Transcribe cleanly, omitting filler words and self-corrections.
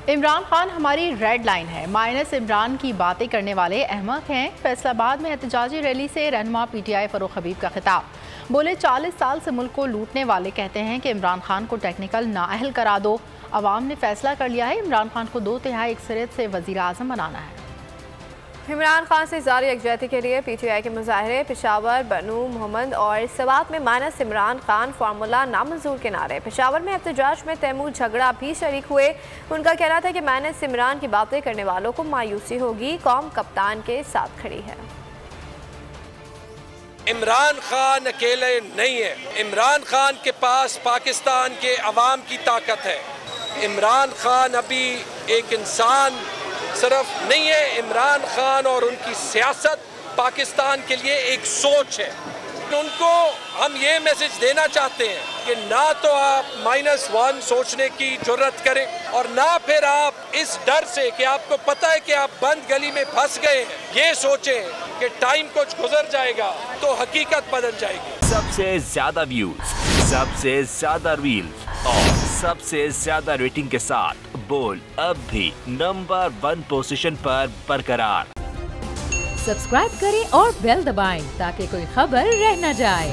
इमरान खान हमारी red line है, minus Imran की बातें करने वाले अहमक हैं। फैसलाबाद में एहतजाजी रैली से रहनुमा पीटीआई फरूख हबीब का खिताब। बोले 40 साल से मुल्क को लूटने वाले कहते हैं कि इमरान खान को टेक्निकल नाअहल करा दो। अवाम ने फैसला कर लिया है, इमरान खान को 2/3 अक्सरियत से वज़ीर आज़म बनाना है। इमरान खान से इज़हार यकजहती के लिए पीटीआई के मुजाहरे। पेशावर, बनू, मोहम्मद और सवात में माइनस इमरान खान फार्मूला नामंजूर के नारे। पेशावर में एहतजाज में तैमूर झगड़ा भी शरीक हुए। उनका कहना था कि माइनस इमरान की बातें करने वालों को मायूसी होगी, कौम कप्तान के साथ खड़ी है। इमरान खान अकेले नहीं है, इमरान खान के पास पाकिस्तान के अवाम की ताकत है। इमरान खान अभी एक इंसान सिर्फ नहीं है, इमरान खान और उनकी सियासत पाकिस्तान के लिए एक सोच है। उनको हम ये मैसेज देना चाहते हैं कि ना तो आप -1 सोचने की जुर्रत करें और ना फिर आप इस डर से कि आपको पता है कि आप बंद गली में फंस गए हैं, ये सोचें कि टाइम कुछ गुजर जाएगा तो हकीकत बदल जाएगी। सबसे ज्यादा व्यूज, सबसे ज्यादा रील्स और सबसे ज्यादा रेटिंग के साथ बोल अब भी नंबर 1 पोजीशन पर बरकरार। सब्सक्राइब करें और बेल दबाएं ताकि कोई खबर रह न जाए।